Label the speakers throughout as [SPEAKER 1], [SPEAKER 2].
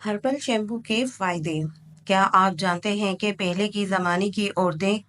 [SPEAKER 1] Herbal shampoo के फायदे। क्या आप जानते हैं कि पहले की जमाने की औरतें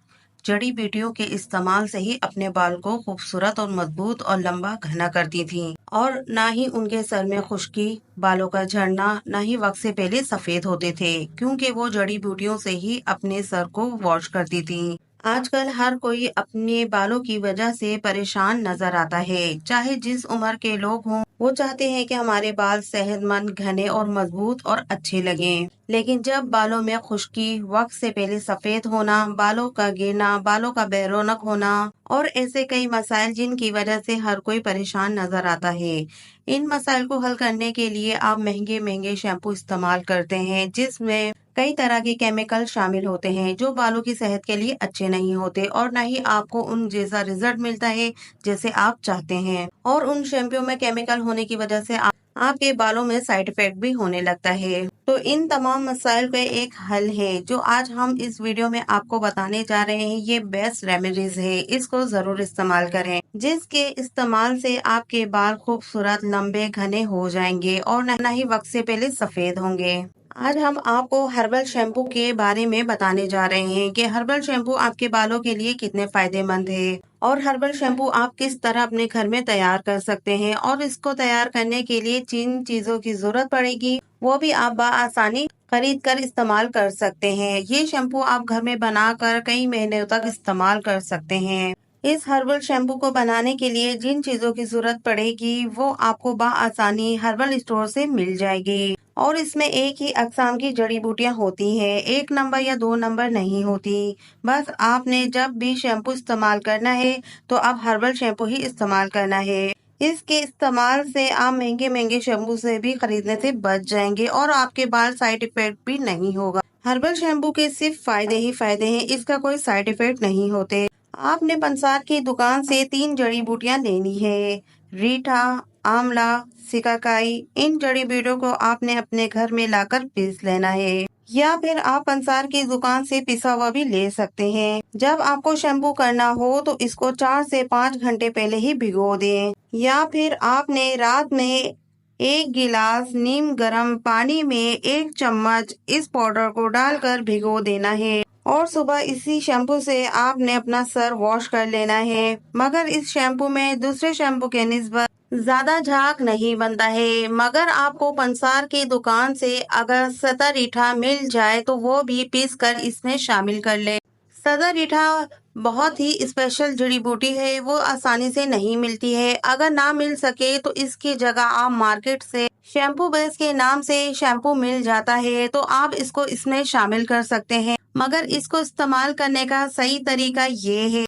[SPEAKER 1] जड़ी बूटियों के इस्तेमाल से ही अपने बाल को खूबसूरत और मजबूत और लंबा घना करती थीं और ना ही उनके सर में खुश्की, बालों का झड़ना, ना ही वक्त से पहले सफेद होते थे, क्योंकि वो जड़ी बूटियों से ही अपने सर को वॉश करती थीं। आजकल हर कोई अपने बालों की वजह से परेशान नजर आता है, चाहे जिस उम्र के लोग हों। वो चाहते हैं कि हमारे बाल सेहतमंद, घने और मजबूत और अच्छे लगें। लेकिन जब बालों में खुश्की, वक्त से पहले सफेद होना, बालों का गिरना, बालों का बेरौनक होना और ऐसे कई मसाइल जिनकी वजह से हर कोई परेशान नजर आता है। इन मसाइल को हल करने के लिए आप महंगे महंगे शैम्पू इस्तेमाल करते हैं, जिसमें कई तरह के केमिकल शामिल होते हैं जो बालों की सेहत के लिए अच्छे नहीं होते और ना ही आपको उन जैसा रिजल्ट मिलता है जैसे आप चाहते हैं। और उन शैम्पू में केमिकल होने की वजह से आपके बालों में साइड इफेक्ट भी होने लगता है। तो इन तमाम मसाइल का एक हल है जो आज हम इस वीडियो में आपको बताने जा रहे हैं। ये बेस्ट रेमेडीज है, इसको जरूर इस्तेमाल करें, जिसके इस्तेमाल से आपके बाल खूबसूरत, लंबे, घने हो जाएंगे और ना ही वक्त से पहले सफेद होंगे। आज हम आपको हर्बल शैम्पू के बारे में बताने जा रहे हैं कि हर्बल शैम्पू आपके बालों के लिए कितने फायदेमंद है और हर्बल शैम्पू आप किस तरह अपने घर में तैयार कर सकते हैं और इसको तैयार करने के लिए जिन चीजों की जरूरत पड़ेगी वो भी आप बआसानी खरीद कर इस्तेमाल कर सकते हैं। ये शैम्पू आप घर में बनाकर कई महीनों तक इस्तेमाल कर सकते हैं। इस हर्बल शैम्पू को बनाने के लिए जिन चीजों की जरूरत पड़ेगी वो आपको बआसानी हर्बल स्टोर से मिल जाएगी और इसमें एक ही अक़साम की जड़ी बूटियां होती हैं, एक नंबर या दो नंबर नहीं होती। बस आपने जब भी शैम्पू इस्तेमाल करना है तो आप हर्बल शैम्पू ही इस्तेमाल करना है। इसके इस्तेमाल से आप महंगे महंगे शैम्पू से भी खरीदने से बच जाएंगे और आपके बाल साइड इफेक्ट भी नहीं होगा। हर्बल शैम्पू के सिर्फ फायदे ही फायदे हैं, इसका कोई साइड इफेक्ट नहीं होते। आपने पंसार की दुकान से 3 जड़ी बूटियां लेनी है, रीठा, आंवला, सिकाकाई। इन जड़ी बूटियों को आपने अपने घर में लाकर पीस लेना है या फिर आप पंसार की दुकान से पिसा हुआ भी ले सकते हैं। जब आपको शैम्पू करना हो तो इसको 4 से 5 घंटे पहले ही भिगो दें या फिर आपने रात में 1 गिलास नीम गर्म पानी में 1 चम्मच इस पाउडर को डालकर भिगो देना है और सुबह इसी शैम्पू से आपने अपना सर वॉश कर लेना है। मगर इस शैम्पू में दूसरे शैम्पू के निस्बत ज्यादा झाग नहीं बनता है। मगर आपको पंसार की दुकान से अगर सदर रीठा मिल जाए तो वो भी पीस कर इसमें शामिल कर ले। सदर रीठा बहुत ही स्पेशल जड़ी बूटी है, वो आसानी से नहीं मिलती है। अगर ना मिल सके तो इसकी जगह आप मार्केट से शैम्पू बेस के नाम से शैम्पू मिल जाता है तो आप इसको इसमें शामिल कर सकते हैं। मगर इसको इस्तेमाल करने का सही तरीका ये है,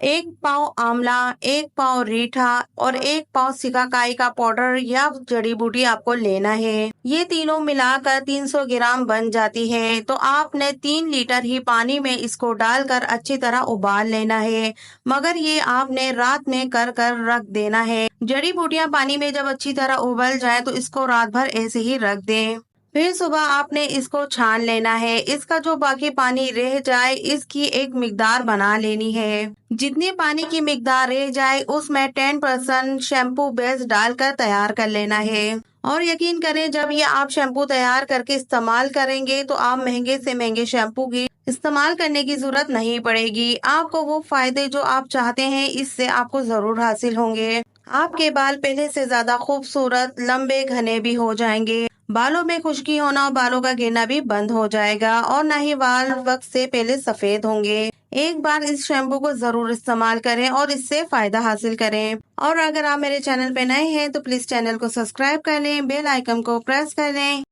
[SPEAKER 1] 1 पाव आंवला, 1 पाव रीठा और 1 पाव सिकाकाई का पाउडर या जड़ी बूटी आपको लेना है। ये तीनों मिलाकर 300 ग्राम बन जाती है तो आपने 3 लीटर ही पानी में इसको डालकर अच्छी तरह उबाल लेना है। मगर ये आपने रात में कर कर रख देना है। जड़ी बूटियां पानी में जब अच्छी तरह उबल जाए तो इसको रात भर ऐसे ही रख दें। फिर सुबह आपने इसको छान लेना है। इसका जो बाकी पानी रह जाए इसकी एक मिकदार बना लेनी है। जितनी पानी की मिकदार रह जाए उसमें 10% शैम्पू बेस डालकर तैयार कर लेना है। और यकीन करें जब ये आप शैम्पू तैयार करके इस्तेमाल करेंगे तो आप महंगे से महंगे शैम्पू की इस्तेमाल करने की जरूरत नहीं पड़ेगी। आपको वो फायदे जो आप चाहते हैं इससे आपको जरूर हासिल होंगे। आपके बाल पहले से ज्यादा खूबसूरत, लंबे, घने भी हो जाएंगे। बालों में खुश्की होना और बालों का गिरना भी बंद हो जाएगा और न ही बाल वक्त से पहले सफेद होंगे। एक बार इस शैम्पू को जरूर इस्तेमाल करें और इससे फायदा हासिल करें। और अगर आप मेरे चैनल पे नए हैं तो प्लीज चैनल को सब्सक्राइब कर लें, बेल आइकन को प्रेस कर लें